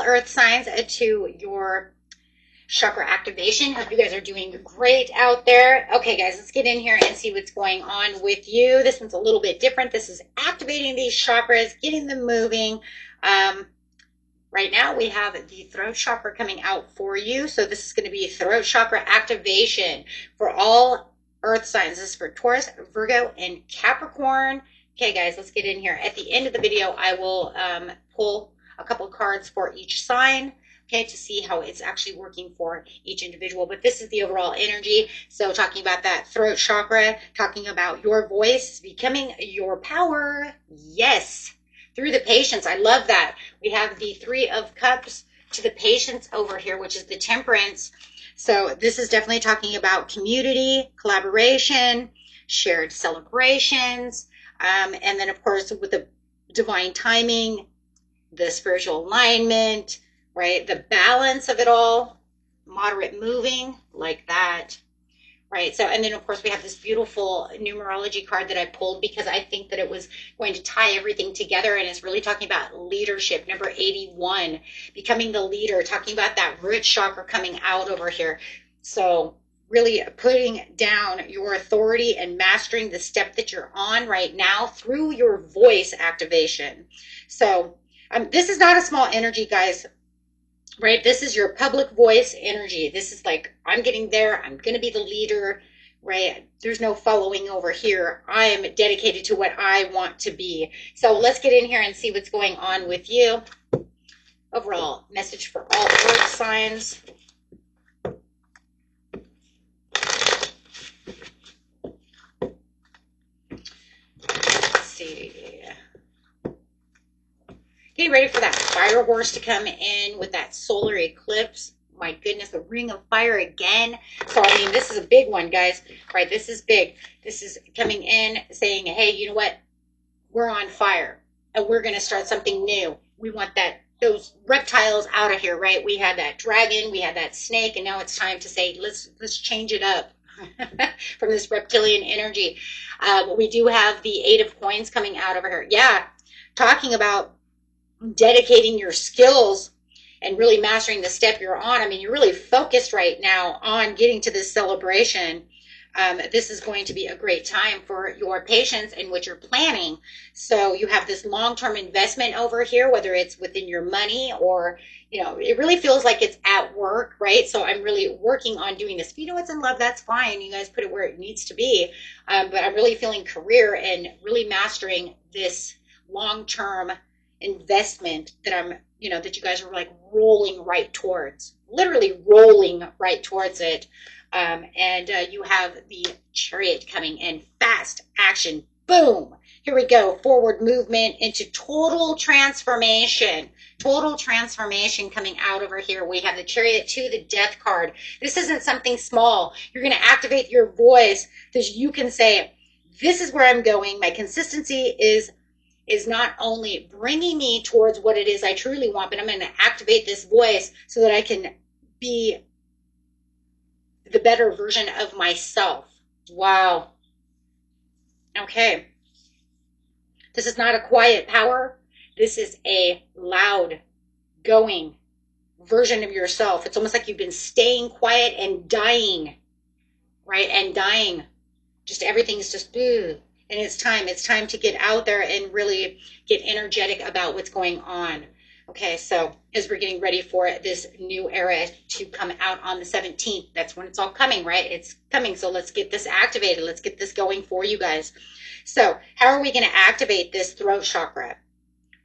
earth signs to your chakra activation. Hope you guys are doing great out there. Okay, guys, let's get in here and see what's going on with you. This one's a little bit different. This is activating these chakras, getting them moving. Right now, we have the throat chakra coming out for you. So this is going to be throat chakra activation for all earth signs. This is for Taurus, Virgo, and Capricorn. Okay, guys, let's get in here. At the end of the video, I will pull a couple cards for each sign, okay, to see how it's actually working for each individual. But this is the overall energy. So talking about that throat chakra, talking about your voice becoming your power. Yes, through the patience. I love that. We have the Three of Cups to the patience over here, which is the Temperance. So this is definitely talking about community, collaboration, shared celebrations, and then, of course, with the divine timing, the spiritual alignment, right? The balance of it all, moderate moving like that, right? So, and then of course we have this beautiful numerology card that I pulled because I think that it was going to tie everything together, and it's really talking about leadership, number 81, becoming the leader, talking about that root chakra coming out over here. So really putting down your authority and mastering the step that you're on right now through your voice activation. So this is not a small energy, guys, right? This is your public voice energy. This is like, I'm getting there. I'm going to be the leader, right? There's no following over here. I am dedicated to what I want to be. So let's get in here and see what's going on with you. Overall message for all earth signs. Let's see. Getting ready for that fire horse to come in with that solar eclipse. My goodness, the ring of fire again. So, I mean, this is a big one, guys, right? This is big. This is coming in saying, hey, you know what? We're on fire and we're going to start something new. We want those reptiles out of here, right? We had that dragon, we had that snake, and now it's time to say, let's change it up from this reptilian energy. We do have the Eight of Coins coming out over here. Yeah, talking about dedicating your skills and really mastering the step you're on. I mean, you're really focused right now on getting to this celebration. This is going to be a great time for your patience and what you're planning. So you have this long-term investment over here, whether it's within your money or, you know, it really feels like it's at work, right? So I'm really working on doing this. If you know it's in love, that's fine. You guys put it where it needs to be. But I'm really feeling career and really mastering this long-term investment that I'm, you know, that you guys are like rolling right towards, literally rolling right towards it. And you have the Chariot coming in, fast action, boom. Here we go, forward movement into total transformation coming out over here. We have the Chariot to the Death card. This isn't something small. You're going to activate your voice because you can say, this is where I'm going. My consistency is not only bringing me towards what it is I truly want, but I'm going to activate this voice so that I can be the better version of myself. Wow. Okay. This is not a quiet power. This is a loud, going version of yourself. It's almost like you've been staying quiet and dying, right? And dying. Just everything's just, ugh. And it's time to get out there and really get energetic about what's going on. Okay, so as we're getting ready for this new era to come out on the 17th, that's when it's all coming, right? It's coming, so let's get this activated. Let's get this going for you guys. So how are we going to activate this throat chakra,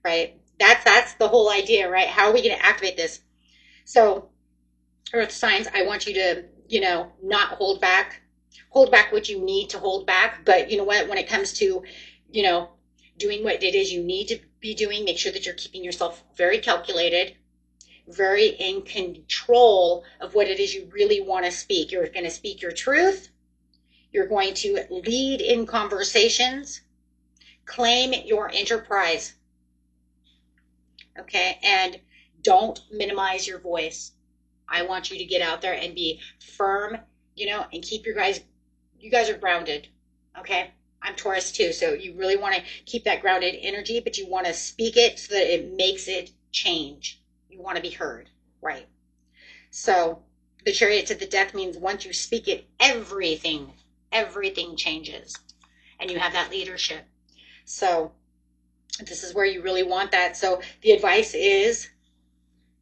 right? That's the whole idea, right? How are we going to activate this? So earth signs, I want you to, you know, not hold back what you need to hold back. But you know what, when it comes to, you know, doing what it is you need to be doing, make sure that you're keeping yourself very calculated, very in control of what it is you really want to speak. You're going to speak your truth. You're going to lead in conversations, claim your enterprise. Okay, and don't minimize your voice. I want you to get out there and be firm, you know, and keep you guys are grounded. Okay, I'm Taurus too, so you really want to keep that grounded energy, but you want to speak it so that it makes it change. You want to be heard, right? So the Chariot to the Death means once you speak it, everything changes. And you have that leadership. So this is where you really want that. So the advice is,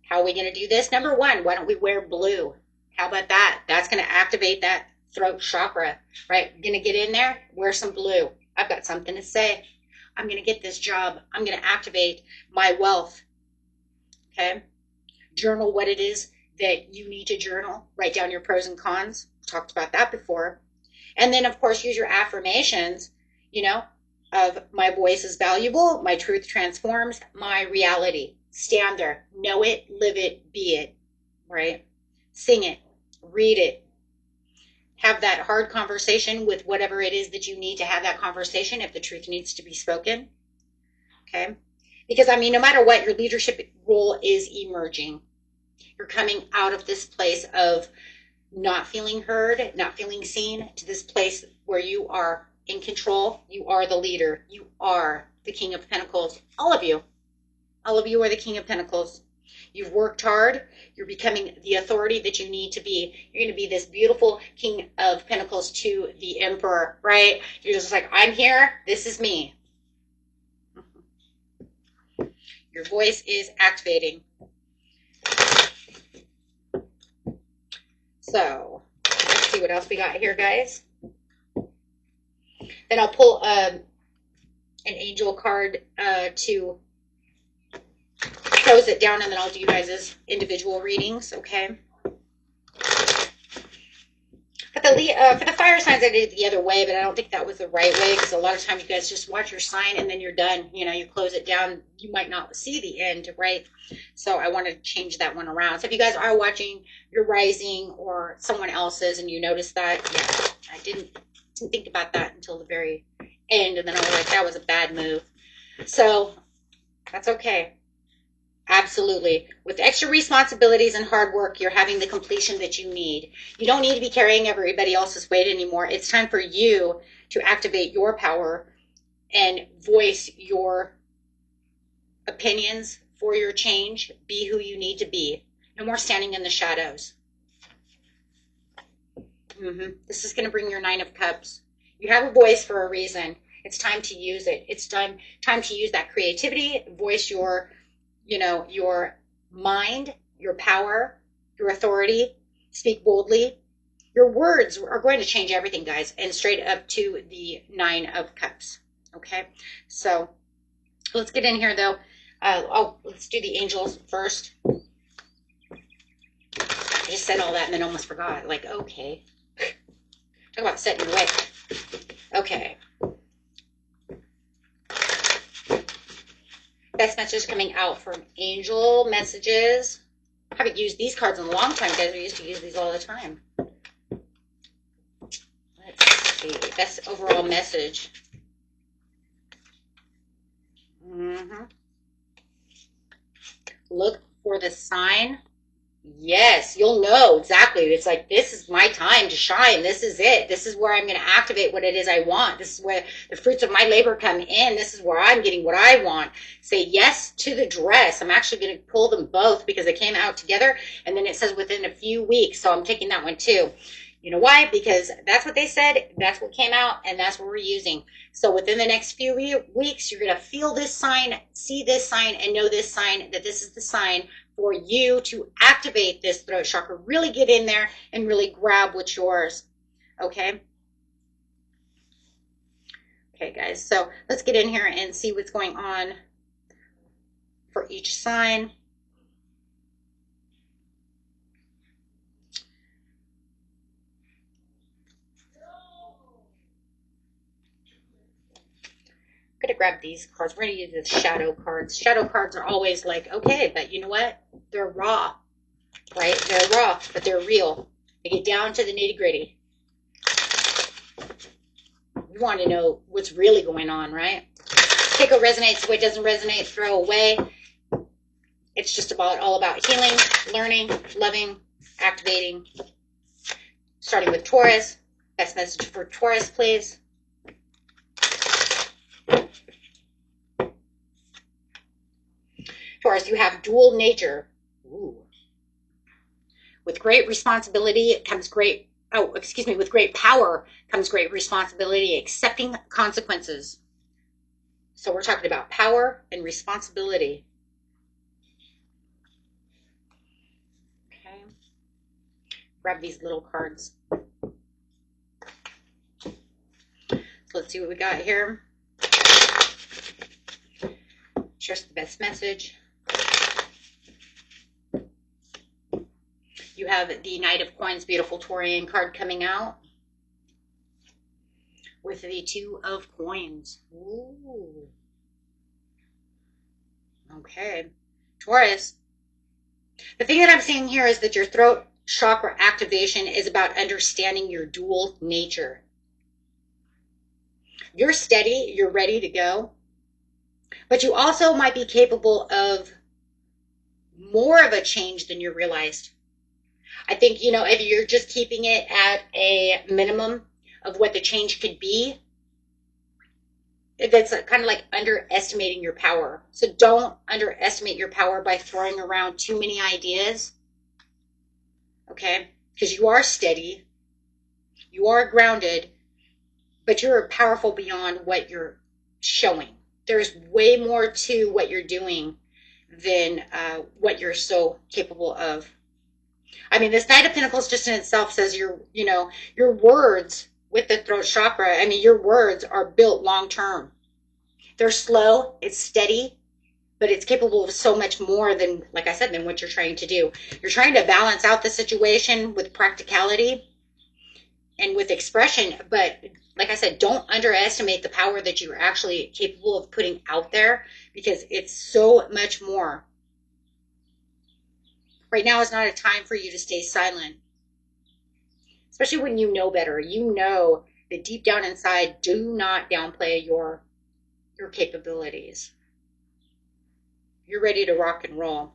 how are we going to do this? Number one, why don't we wear blue? How about that? That's going to activate that throat chakra, right? You're going to get in there, wear some blue. I've got something to say. I'm going to get this job. I'm going to activate my wealth. Okay? Journal what it is that you need to journal. Write down your pros and cons. Talked about that before. And then, of course, use your affirmations, you know, of my voice is valuable, my truth transforms, my reality. Stand there. Know it, live it, be it, right? Sing it, read it. Have that hard conversation with whatever it is that you need to have that conversation if the truth needs to be spoken. Okay? Because, I mean, no matter what, your leadership role is emerging. You're coming out of this place of not feeling heard, not feeling seen, to this place where you are in control. You are the leader. You are the King of Pentacles. All of you. All of you are the King of Pentacles. You've worked hard. You're becoming the authority that you need to be. You're going to be this beautiful King of Pentacles to the Emperor, right? You're just like, I'm here. This is me. Your voice is activating. So, let's see what else we got here, guys. Then I'll pull an angel card to close it down, and then I'll do you guys' individual readings, okay? For the fire signs, I did it the other way, but I don't think that was the right way, because a lot of times you guys just watch your sign and then you're done. You know, you close it down. You might not see the end, right? So I want to change that one around. So if you guys are watching your rising or someone else's and you notice that, yeah, I didn't think about that until the very end, and then I was like, that was a bad move. So that's okay. Absolutely. With extra responsibilities and hard work, you're having the completion that you need. You don't need to be carrying everybody else's weight anymore. It's time for you to activate your power and voice your opinions for your change. Be who you need to be. No more standing in the shadows. This is going to bring your Nine of Cups. You have a voice for a reason. It's time to use it. It's time to use that creativity, voice your mind, your power, your authority. Speak boldly. Your words are going to change everything, guys, and straight up to the Nine of Cups. Okay, so let's get in here, though. Let's do the angels first. I just said all that and then almost forgot. Like, okay. Talk about setting your way. Okay. Best message coming out from angel messages. I haven't used these cards in a long time, guys. I used to use these all the time. Let's see. Best overall message. Look for the sign. Yes, you'll know exactly. It's like, this is my time to shine. This is it. This is where I'm going to activate what it is I want. This is where the fruits of my labor come in. This is where I'm getting what I want. Say yes to the dress. I'm actually going to pull them both because they came out together. And then it says within a few weeks. So I'm taking that one too. You know why? Because that's what they said. That's what came out. And that's what we're using. So within the next few weeks, you're going to feel this sign, see this sign, and know this sign, that this is the sign for you to activate this throat chakra. Really get in there and really grab what's yours. Okay? Okay, guys. So let's get in here and see what's going on for each sign. I'm going to grab these cards. We're going to use the shadow cards. Shadow cards are always like, okay, but you know what? They're raw, right? They're raw, but they're real. They get down to the nitty-gritty. You want to know what's really going on, right? Take what resonates, what doesn't resonate, throw away. It's just all about healing, learning, loving, activating. Starting with Taurus. Best message for Taurus, please. Taurus, you have dual nature. Ooh. With great responsibility comes great, oh, excuse me, with great power comes great responsibility, accepting consequences. So we're talking about power and responsibility. Okay. Grab these little cards. So let's see what we got here. Just the best message. You have the Knight of Coins, beautiful Taurian card coming out with the Two of Coins. Ooh. Okay. Taurus. The thing that I'm seeing here is that your throat chakra activation is about understanding your dual nature. You're steady, you're ready to go, but you also might be capable of more of a change than you realized. I think, you know, if you're just keeping it at a minimum of what the change could be, that's kind of like underestimating your power. So don't underestimate your power by throwing around too many ideas. Okay? Because you are steady, you are grounded, but you're powerful beyond what you're showing. There's way more to what you're doing than what you're so capable of. I mean, this Knight of Pentacles just in itself says your words with the throat chakra, I mean, your words are built long term. They're slow, it's steady, but it's capable of so much more than, like I said, than what you're trying to do. You're trying to balance out the situation with practicality and with expression, but like I said, don't underestimate the power that you're actually capable of putting out there, because it's so much more. Right now is not a time for you to stay silent, especially when you know better. You know that deep down inside, do not downplay your capabilities. You're ready to rock and roll.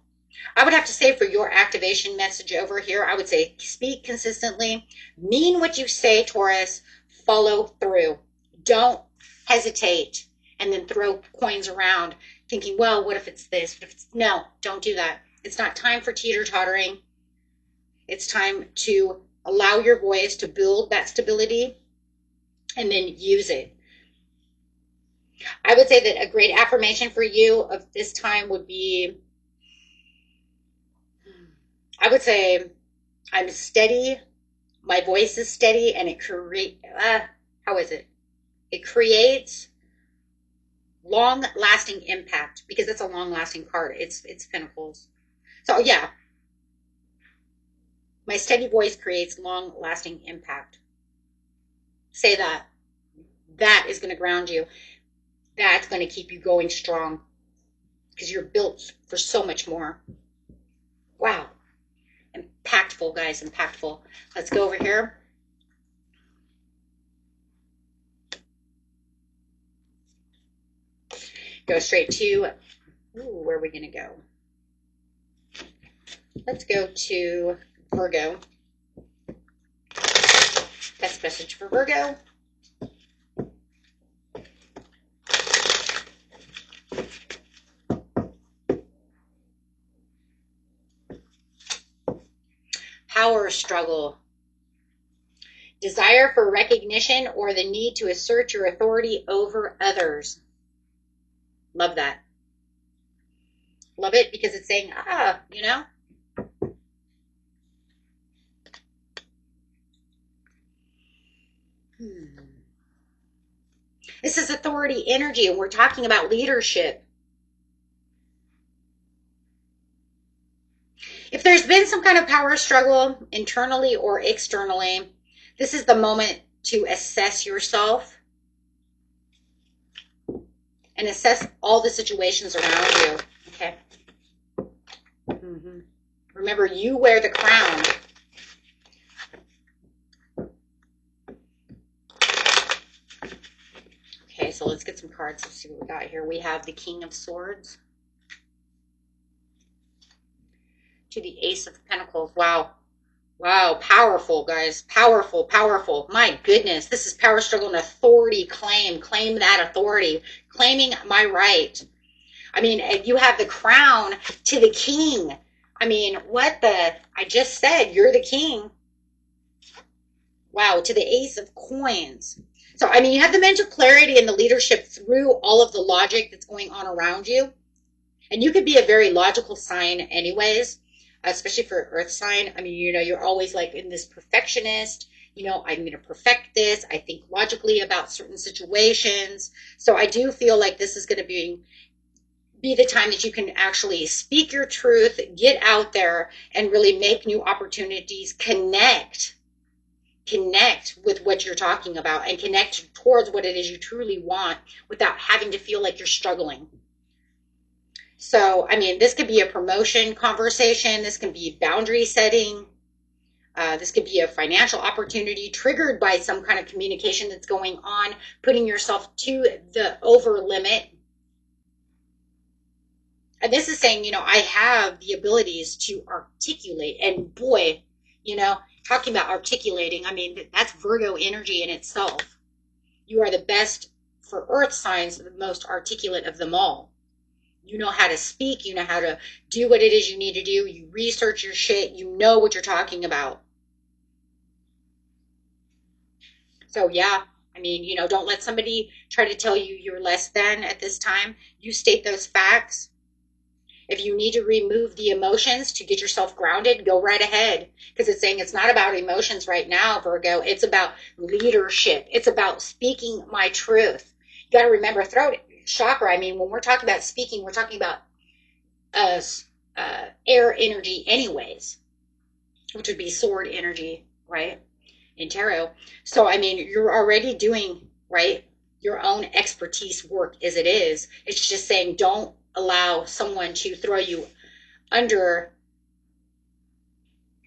I would have to say, for your activation message over here, I would say speak consistently, mean what you say, Taurus, follow through. Don't hesitate and then throw coins around thinking, well, what if it's this? What if it's... No, don't do that. It's not time for teeter-tottering. It's time to allow your voice to build that stability and then use it. I would say that a great affirmation for you of this time would be, I would say, I'm steady, my voice is steady, and it It creates long-lasting impact, because it's a long-lasting card. It's Pentacles. So yeah, my steady voice creates long-lasting impact. Say that. That is going to ground you. That's going to keep you going strong, because you're built for so much more. Wow. Impactful, guys, impactful. Let's go over here. Go straight to, where are we going to go? Let's go to Virgo. Best message for Virgo. Power struggle. Desire for recognition or the need to assert your authority over others. Love that. Love it, because it's saying, you know. This is authority energy, and we're talking about leadership. If there's been some kind of power struggle internally or externally, this is the moment to assess yourself and assess all the situations around you. Okay. Remember, you wear the crown. Okay, so let's get some cards. Let's see what we got here. We have the King of Swords to the Ace of Pentacles. Wow. Wow, powerful, guys. Powerful, powerful. My goodness, this is power struggle and authority claim. Claim that authority. Claiming my right. I mean, you have the crown to the king. I mean, what the? I just said you're the king. Wow, to the ace of coins. So, I mean, you have the mental clarity and the leadership through all of the logic that's going on around you. And you could be a very logical sign anyways, especially for earth sign. I mean, you're always like in this perfectionist, I'm going to perfect this. I think logically about certain situations. So I do feel like this is going to be the time that you can actually speak your truth, get out there and really make new opportunities, connect with what you're talking about and connect towards what it is you truly want without having to feel like you're struggling. So, I mean, this could be a promotion conversation. This can be boundary setting. This could be a financial opportunity triggered by some kind of communication that's going on, putting yourself to the over limit. And this is saying, I have the abilities to articulate. And boy, talking about articulating, I mean, that's Virgo energy in itself. You are the best for earth signs, the most articulate of them all. You know how to speak. You know how to do what it is you need to do. You research your shit. You know what you're talking about. So, yeah, I mean, don't let somebody try to tell you you're less than at this time. You state those facts. If you need to remove the emotions to get yourself grounded, go right ahead. Because it's saying it's not about emotions right now, Virgo. It's about leadership. It's about speaking my truth. You got to remember, throat chakra. I mean, when we're talking about speaking, we're talking about air energy anyways, which would be sword energy, right, in tarot. So, I mean, you're already doing, right, your own expertise work as it is. It's just saying don't allow someone to throw you under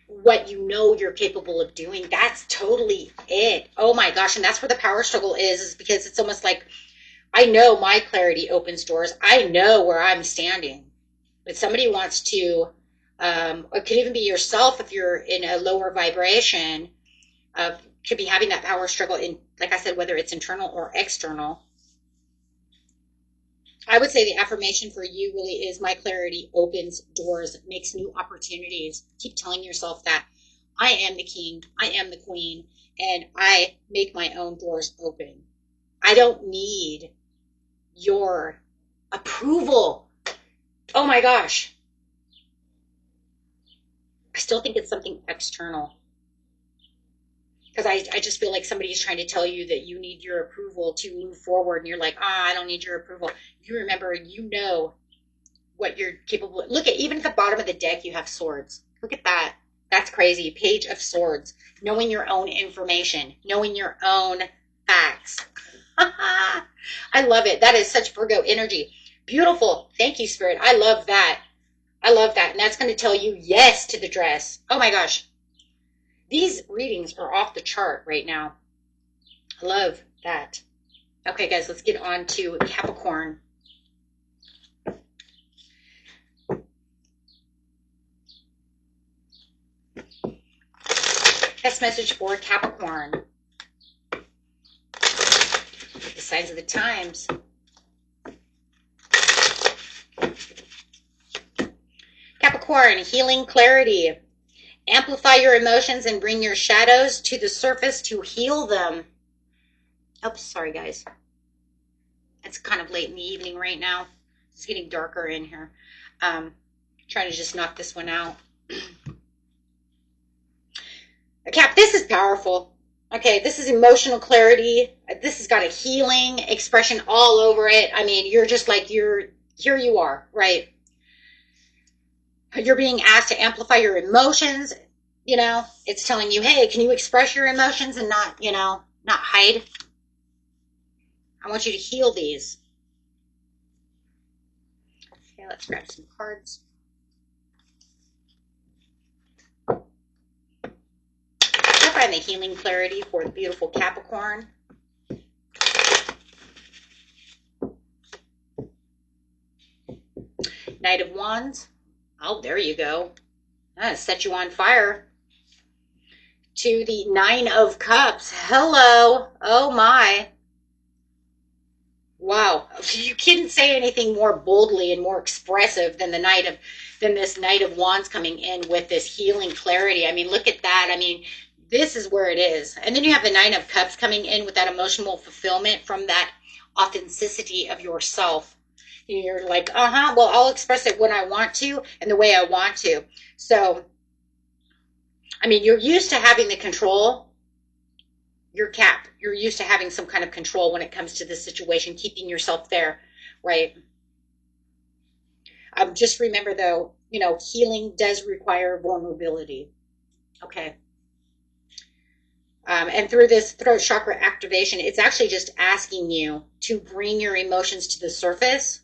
what you're capable of doing. That's totally it. Oh my gosh. And that's where the power struggle is because it's almost like I know my clarity opens doors. I know where I'm standing. But somebody wants to, it could even be yourself if you're in a lower vibration, could be having that power struggle in, like I said, whether it's internal or external. I would say the affirmation for you really is my clarity opens doors, makes new opportunities. Keep telling yourself that I am the king, I am the queen, and I make my own doors open. I don't need your approval. Oh my gosh. I still think it's something external. Because I just feel like somebody's trying to tell you that you need your approval to move forward. And you're like, I don't need your approval. You remember, you know what you're capable of. Look at, even at the bottom of the deck, you have swords. Look at that. That's crazy. Page of Swords. Knowing your own information. Knowing your own facts. I love it. That is such Virgo energy. Beautiful. Thank you, Spirit. I love that. I love that. And that's going to tell you yes to the dress. Oh my gosh. These readings are off the chart right now. I love that. Okay, guys, let's get on to Capricorn. Best message for Capricorn. The signs of the times. Capricorn, healing clarity. Amplify your emotions and bring your shadows to the surface to heal them. Oh, sorry, guys. It's kind of late in the evening right now. It's getting darker in here. Trying to just knock this one out. Cap, this is powerful. Okay, this is emotional clarity. This has got a healing expression all over it. I mean, you're just like, here you are, right? You're being asked to amplify your emotions. It's telling you, hey, can you express your emotions and not hide? I want you to heal these. Okay, let's grab some cards. Find the healing clarity for the beautiful Capricorn. Knight of Wands. Oh, there you go. That set you on fire. To the Nine of Cups. Hello. Oh my. Wow, you couldn't say anything more boldly and more expressive than this Knight of Wands coming in with this healing clarity. I mean, look at that. I mean, this is where it is. And then you have the Nine of Cups coming in with that emotional fulfillment from that authenticity of yourself. You're like, well, I'll express it when I want to and the way I want to. So, I mean, you're used to having the control. You're used to having some kind of control when it comes to this situation, keeping yourself there, right? Just remember though, healing does require vulnerability. Okay. And through this throat chakra activation, it's actually just asking you to bring your emotions to the surface,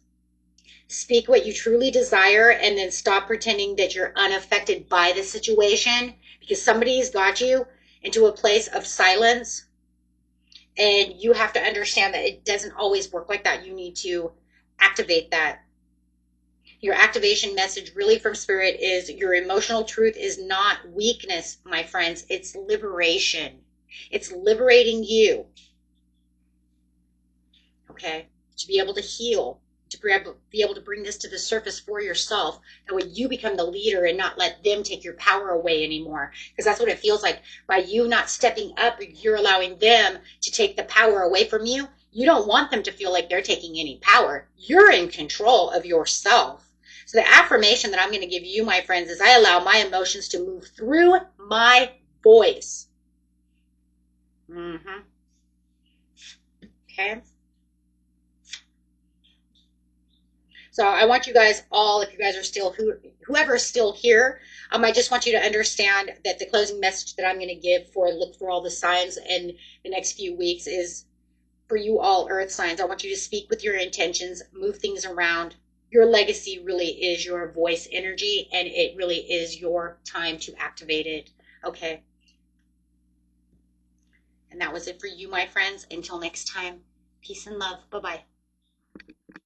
speak what you truly desire, and then stop pretending that you're unaffected by the situation, because somebody's got you into a place of silence. And you have to understand that it doesn't always work like that. You need to activate that. Your activation message really from spirit is your emotional truth is not weakness, my friends. It's liberation. It's liberating you. Okay? To be able to heal, to be able to bring this to the surface for yourself. That way you become the leader and not let them take your power away anymore. Because that's what it feels like. By you not stepping up, you're allowing them to take the power away from you. You don't want them to feel like they're taking any power. You're in control of yourself. So the affirmation that I'm going to give you, my friends, is I allow my emotions to move through my voice. Okay? So I want you guys all, if you guys are still, whoever is still here, I just want you to understand that the closing message that I'm going to give for look for all the signs in the next few weeks is for you all earth signs. I want you to speak with your intentions, move things around. Your legacy really is your voice energy, and it really is your time to activate it. Okay. And that was it for you, my friends. Until next time, peace and love. Bye-bye.